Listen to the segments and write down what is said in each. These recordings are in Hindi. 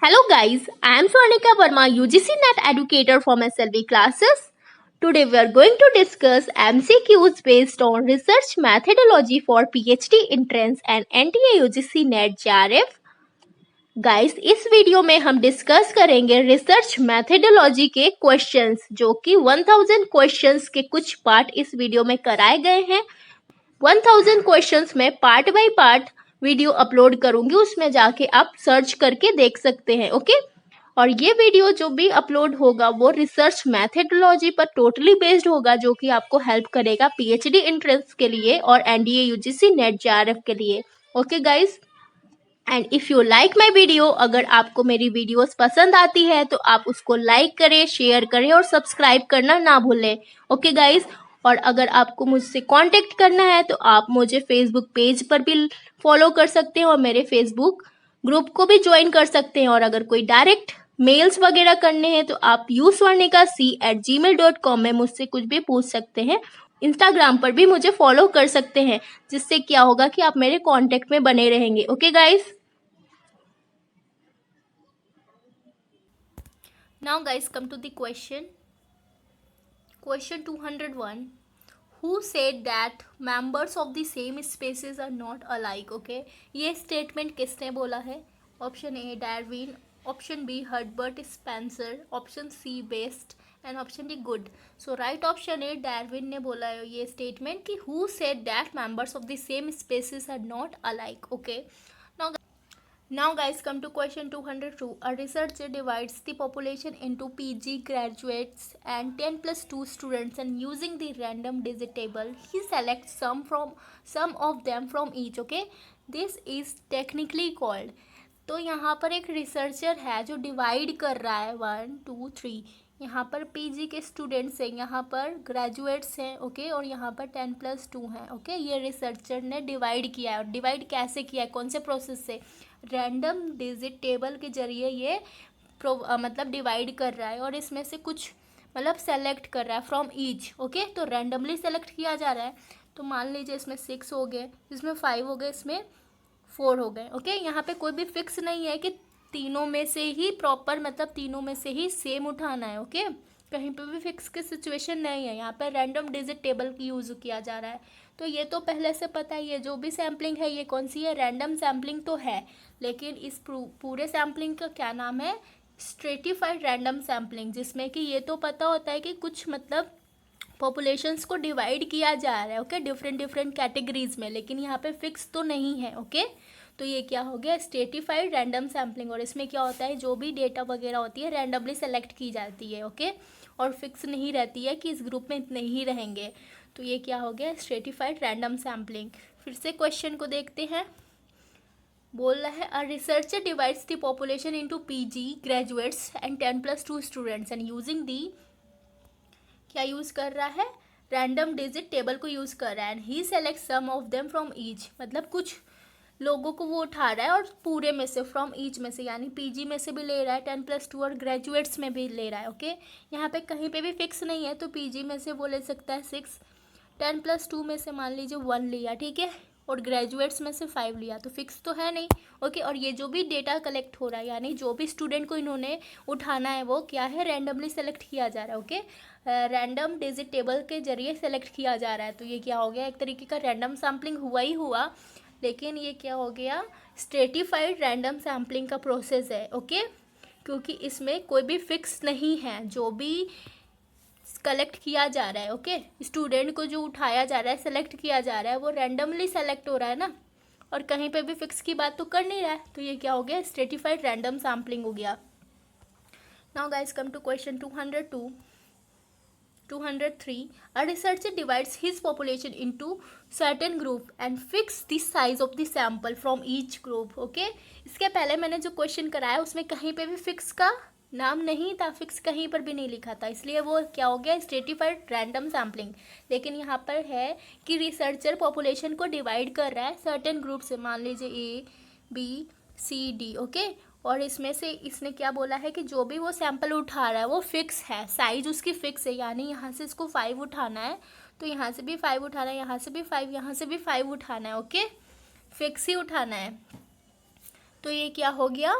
Hello guys, I am Swarnika Verma, UGC NET educator from SLV classes. Today we are going to discuss MCQs based on research methodology for PhD entrance and NTA UGC NET JRF. Guys इस वीडियो में हम डिस्कस करेंगे रिसर्च मैथडोलॉजी के क्वेश्चंस जो कि 1000 क्वेश्चंस के कुछ पार्ट इस वीडियो में कराए गए हैं। 1000 क्वेश्चंस में part by part video upload करूंगी, उसमें जाके आप सर्च करके देख सकते हैं। ओके, और ये वीडियो जो भी अपलोड होगा वो रिसर्च मैथडोलॉजी पर टोटली बेस्ड होगा, जो कि आपको हेल्प करेगा पीएचडी एंट्रेंस के लिए और एनडीए यूजीसी नेट जेआरएफ के लिए। Okay guys, and if you like my video, अगर आपको मेरी वीडियोस पसंद आती है तो आप उसको लाइक करें, शेयर करें और सब्सक्राइब करना ना भूलें। ओके गाइस, और अगर आपको मुझसे कांटेक्ट करना है तो आप मुझे फेसबुक पेज पर भी फॉलो कर सकते हैं और मेरे फेसबुक ग्रुप को भी ज्वाइन कर सकते हैं। और अगर कोई डायरेक्ट मेल्स वगैरह करने हैं तो आप uswarnika@gmail.com में मुझसे कुछ भी पूछ सकते हैं। इंस्टाग्राम पर भी मुझे फॉलो कर सकते हैं, जिससे क्या होगा कि आप मेरे कांटेक्ट में बने रहेंगे। Okay guys, now guys come to the question 201. Who said that members of the same species are not alike? Okay, ये स्टेटमेंट किसने बोला है? Option A Darwin, option B Herbert Spencer, option C best and option D good. So right option A Darwin ने बोला है ये स्टेटमेंट कि who said that members of the same species are not alike. Okay, now guys come to question 202. A researcher divides the population into PG graduates and 10 plus 2 students, and using the random digit table he selects some of them from each. Okay, this is technically called. तो यहाँ पर एक रिसर्चर है जो डिवाइड कर रहा है 1 2 3, यहाँ पर पीजी के स्टूडेंट्स हैं, यहाँ पर ग्रेजुएट्स हैं। ओके, और यहाँ पर 10 प्लस 2 हैं। ओके, ये रिसर्चर ने डिवाइड किया है। और डिवाइड कैसे किया है, कौन से प्रोसेस से? रैंडम डिजिट टेबल के जरिए ये मतलब डिवाइड कर रहा है और इसमें से कुछ मतलब सेलेक्ट कर रहा है फ्रॉम ईच। ओके, तो रैंडमली सेलेक्ट किया जा रहा है। तो मान लीजिए इसमें 6 हो गए, इसमें 5 हो गए, इसमें 4 हो गए। ओके, यहाँ पे कोई भी फिक्स नहीं है कि तीनों में से ही प्रॉपर मतलब तीनों में से ही सेम उठाना है। ओके, कहीं पे भी फिक्स की सिचुएशन नहीं है, यहाँ पर रैंडम डिजिट टेबल की यूज़ किया जा रहा है। तो ये तो पहले से पता ही है, जो भी सैम्पलिंग है ये कौन सी है? रैंडम सैम्पलिंग तो है, लेकिन इस पूरे सैम्पलिंग का क्या नाम है? स्ट्रेटिफाइड रैंडम सैम्पलिंग, जिसमें कि ये तो पता होता है कि कुछ मतलब पॉपुलेशंस को डिवाइड किया जा रहा है। ओके, डिफरेंट डिफरेंट कैटेगरीज में, लेकिन यहाँ पे फिक्स तो नहीं है। ओके, तो ये क्या हो गया? Stratified random sampling. और इसमें क्या होता है, जो भी डेटा वगैरह होती है रैंडमली सेलेक्ट की जाती है। ओके, और फिक्स नहीं रहती है कि इस ग्रुप में इतने ही रहेंगे। तो ये क्या हो गया? Stratified random sampling. फिर से क्वेश्चन को देखते हैं। बोल रहा है a researcher divides the population into PG graduates and 10 plus 2 students and using the, क्या यूज़ कर रहा है? रैंडम डिजिट टेबल को यूज़ कर रहा है। And he select some of them from each, मतलब कुछ लोगों को वो उठा रहा है और पूरे में से, फ्रॉम ईच में से, यानी पीजी में से भी ले रहा है, 10 प्लस 2 और ग्रेजुएट्स में भी ले रहा है। ओके, यहाँ पे कहीं पे भी फिक्स नहीं है, तो पीजी में से वो ले सकता है 6, 10 प्लस 2 में से मान लीजिए 1 लिया, ठीक है, और ग्रेजुएट्स में से 5 लिया, तो फिक्स तो है नहीं। ओके, और ये जो भी डेटा कलेक्ट हो रहा है, यानी जो भी स्टूडेंट को इन्होंने उठाना है वो क्या है? रैंडमली सेलेक्ट किया जा रहा है। ओके, रैंडम डिजिट टेबल के जरिए सेलेक्ट किया जा रहा है। तो ये क्या हो गया? एक तरीके का रैंडम सैम्पलिंग हुआ ही हुआ, लेकिन ये क्या हो गया? स्ट्रेटिफाइड रैंडम सैम्पलिंग का प्रोसेस है। ओके, क्योंकि इसमें कोई भी फिक्स नहीं है, जो भी कलेक्ट किया जा रहा है, ओके, स्टूडेंट को जो उठाया जा रहा है, सेलेक्ट किया जा रहा है, वो रैंडमली सेलेक्ट हो रहा है ना, और कहीं पे भी फिक्स की बात तो कर नहीं रहा है। तो ये क्या हो गया? स्ट्रेटिफाइड रैंडम सैम्पलिंग हो गया। Now guys come to question 203. A researcher divides his population into certain group and fix the size of the sample from each group. Okay, इसके पहले मैंने जो क्वेश्चन कराया उसमें कहीं पे भी फिक्स का नाम नहीं था, फिक्स कहीं पर भी नहीं लिखा था, इसलिए वो क्या हो गया? Stratified random sampling. लेकिन यहाँ पर है कि रिसर्चर पॉपुलेशन को डिवाइड कर रहा है सर्टेन ग्रुप से, मान लीजिए A B C D. Okay, और इसमें से इसने क्या बोला है कि जो भी वो सैंपल उठा रहा है वो फिक्स है, साइज उसकी फिक्स है, यानी यहाँ से इसको 5 उठाना है तो यहाँ से भी 5 उठाना है, यहाँ से भी 5, यहाँ से भी 5 उठाना है। ओके, फिक्स ही उठाना है। तो ये क्या हो गया?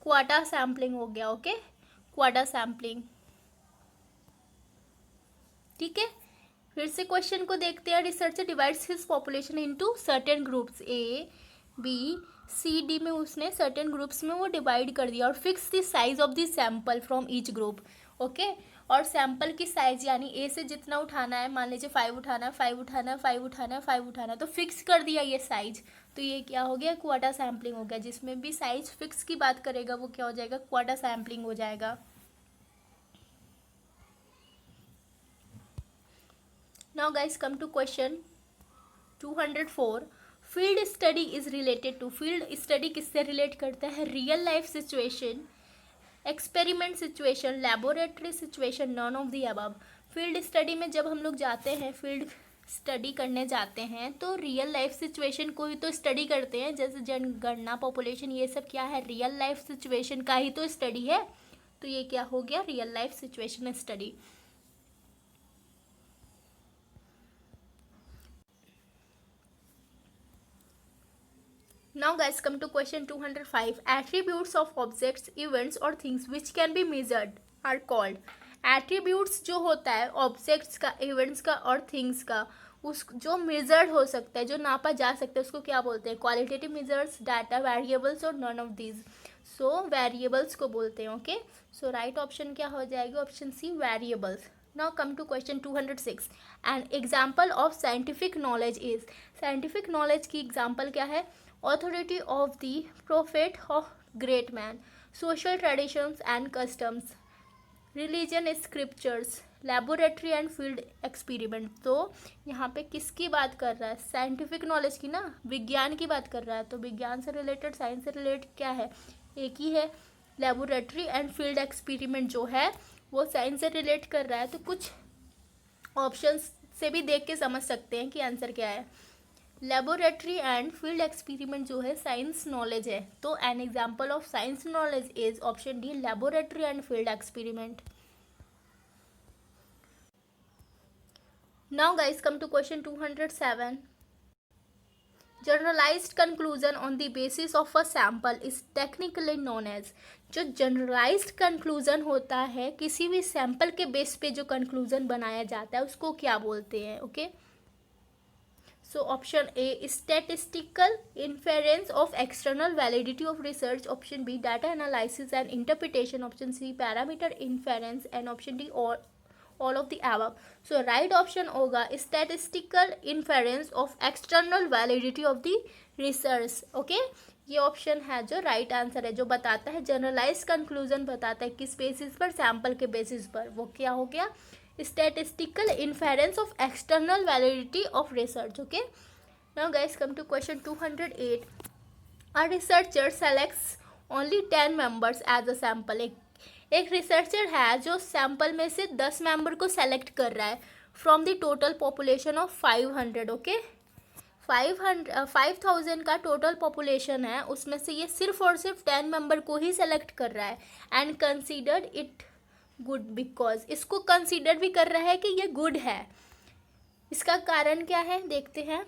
क्वाटा सैम्पलिंग हो गया, ओके, क्वाटा सैम्पलिंग। ठीक है, फिर से क्वेश्चन को देखते हैं। Researcher divides his population into certain groups, A B C D में उसने सर्टेन ग्रुप्स में वो डिवाइड कर दिया, और fix the size of the sample from each group, okay. और सैंपल की साइज यानी ए से जितना उठाना है, मान लीजिए 5 उठाना है, 5 उठाना है, 5 उठाना है, 5 उठाना है, तो फिक्स कर दिया ये साइज। तो ये क्या हो गया, क्वाटा सैम्पलिंग हो गया। जिसमें भी साइज फिक्स की बात करेगा वो क्या हो जाएगा, क्वाटा सैम्पलिंग हो जाएगा। Now guys come to question 204। Field study is related to, field study किससे रिलेट करता है, real life situation, experiment situation, laboratory situation, none of the above. Field study में जब हम लोग जाते हैं, फील्ड स्टडी करने जाते हैं, तो रियल लाइफ सिचुएशन को ही तो स्टडी करते हैं, जैसे जनगणना, पॉपुलेशन, ये सब क्या है, रियल लाइफ सिचुएशन का ही तो स्टडी है। तो ये क्या हो गया, real life situation study. Now guys come to question 205. Attributes of objects, events or things which can be measured are called. Attributes जो होता है ऑब्जेक्ट्स का, इवेंट्स का और थिंग्स का, उस जो मेजर्ड हो सकता है, जो नापा जा सकता है, उसको क्या बोलते हैं, क्वालिटेटिव मेजर्स, डाटा, वेरिएबल्स और none of these. So variables को बोलते हैं, ओके। सो राइट ऑप्शन क्या हो जाएगा, option C, variables. Now come to question 206. An example of scientific knowledge is, scientific knowledge की एग्जाम्पल क्या है, authority of the prophet of great man, social traditions and customs, religion, scriptures, laboratory and field experiment। तो यहाँ पे किसकी बात कर रहा है, साइंटिफिक नॉलेज की ना, विज्ञान की बात कर रहा है। तो विज्ञान से रिलेटेड, साइंस से रिलेटेड क्या है, एक ही है, लेबोरेटरी एंड फील्ड एक्सपेरिमेंट जो है वो साइंस से रिलेट कर रहा है। तो कुछ ऑप्शंस से भी देख के समझ सकते हैं कि आंसर क्या है। लेबोरेटरी एंड फील्ड एक्सपेरिमेंट जो है साइंस नॉलेज है, तो an example of science knowledge is option D, laboratory and field experiment. Now guys come to question 207. Generalised conclusion on the basis of a sample is technically known as, जो जनरलाइज्ड कंक्लूजन होता है किसी भी सैंपल के बेस पे जो कंक्लूजन बनाया जाता है उसको क्या बोलते हैं, okay. So option A, statistical inference of external validity of research. Option B, data analysis and interpretation. Option C, parameter inference, and option D, all of the above. So right option होगा statistical inference of external validity of the research. Okay, ये ऑप्शन है जो राइट आंसर है, जो बताता है जनरलाइज कंक्लूजन, बताता है किस बेसिस पर, सैंपल के बेसिस पर। वो क्या हो गया, statistical inference of external validity of research, okay. Now guys come to question 208. A researcher selects only 10 members as a sample. एक रिसर्चर है जो सैंपल में से 10 मेंबर को सेलेक्ट कर रहा है from the total population of 500, okay. 5000 का टोटल पॉपुलेशन है, उसमें से ये सिर्फ और सिर्फ 10 मेंबर को ही सेलेक्ट कर रहा है, and considered it good because, इसको कंसीडर भी कर रहा है कि ये गुड है। इसका कारण क्या है देखते हैं।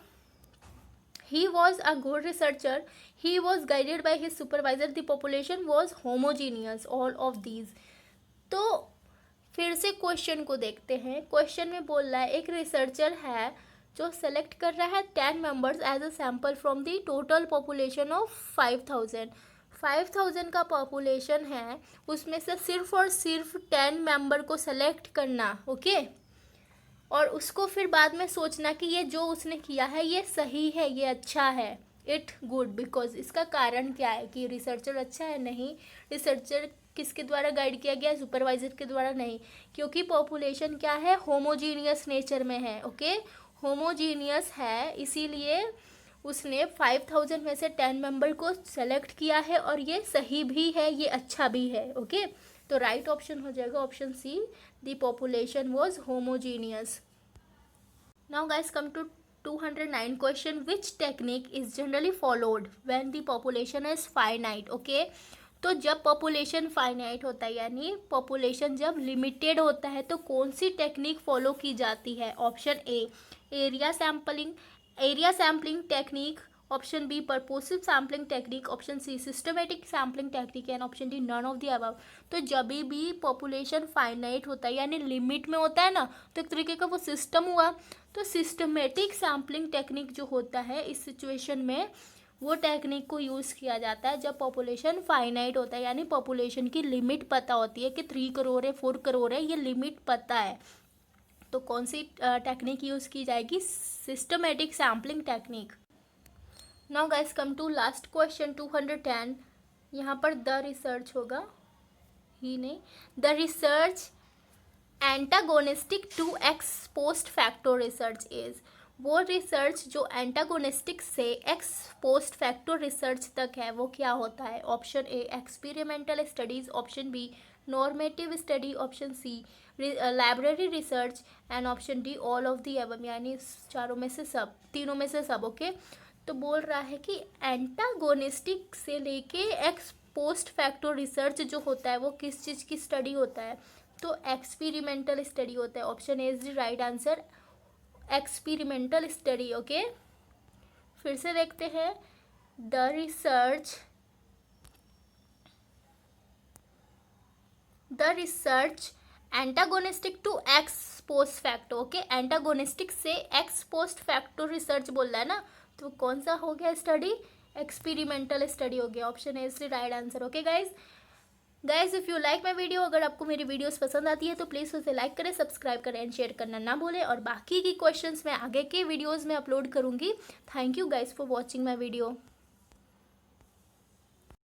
He was a good researcher, he was guided by his supervisor, the population was homogeneous, all of these. तो फिर से क्वेश्चन को देखते हैं। क्वेश्चन में बोल रहा है एक रिसर्चर है जो सेलेक्ट कर रहा है 10 members as a sample from the total population of 5000 का पॉपुलेशन है, उसमें से सिर्फ और सिर्फ 10 मेंबर को सेलेक्ट करना, ओके। और उसको फिर बाद में सोचना कि ये जो उसने किया है ये सही है, ये अच्छा है, इट गुड बिकॉज। इसका कारण क्या है कि रिसर्चर अच्छा है, नहीं। रिसर्चर किसके द्वारा गाइड किया गया, सुपरवाइजर के द्वारा, नहीं। क्योंकि पॉपुलेशन क्या है, होमोजीनियस नेचर में है, ओके, होमोजीनियस है, इसीलिए उसने 5000 में से 10 मेंबर को सेलेक्ट किया है, और ये सही भी है, ये अच्छा भी है, ओके। तो राइट ऑप्शन हो जाएगा option C, the population was homogeneous. Now guys come to 209 question, which technique is generally followed when the population is finite, okay. तो जब पॉपुलेशन फाइनाइट होता है, यानी पॉपुलेशन जब लिमिटेड होता है, तो कौन सी टेक्निक फॉलो की जाती है। Option A, area sampling technique, option B purposive sampling technique, option C systematic sampling technique and option D none of the above. तो जब भी पॉपुलेशन फाइनाइट होता है यानी लिमिट में होता है ना, तो एक तरीके का वो सिस्टम हुआ। तो सिस्टमेटिक सैम्पलिंग टेक्निक जो होता है इस सिचुएशन में, वो टेक्निक को यूज़ किया जाता है जब पॉपुलेशन फाइनाइट होता है, यानी पॉपुलेशन की लिमिट पता होती है कि 3 करोड़ है 4 करोड़ है, ये लिमिट पता है। तो कौन सी टेक्निक यूज़ की जाएगी? Systematic sampling technique. Now guys come to last question 210। यहाँ पर द रिसर्च होगा ही नहीं, the research antagonistic to ex post facto research is. वो रिसर्च जो एंटागोनिस्टिक से एक्स पोस्ट फैक्टो रिसर्च तक है वो क्या होता है? Option A experimental studies, option B normative study, option C library research and option D all of the above, यानी चारों में से सब, तीनों में से सब। ओके तो बोल रहा है कि एंटागोनिस्टिक से लेके एक्स पोस्ट फैक्टो रिसर्च जो होता है वो किस चीज़ की स्टडी होता है? तो एक्सपेरिमेंटल स्टडी होता है। Option A is the right answer, experimental study. Okay फिर से देखते हैं, the research antagonistic to ex post facto. Okay antagonistic से एक्स पोस्ट फैक्टो रिसर्च बोल रहा है ना, तो कौन सा हो गया स्टडी? एक्सपेरिमेंटल स्टडी हो गया। Option A is the right answer. Okay guys if you like my video, अगर आपको मेरी वीडियोस पसंद आती है तो प्लीज़ उसे लाइक करें, सब्सक्राइब करें एंड शेयर करना ना भूलें। और बाकी की क्वेश्चंस मैं आगे के वीडियोस में अपलोड करूँगी। Thank you guys for watching my video.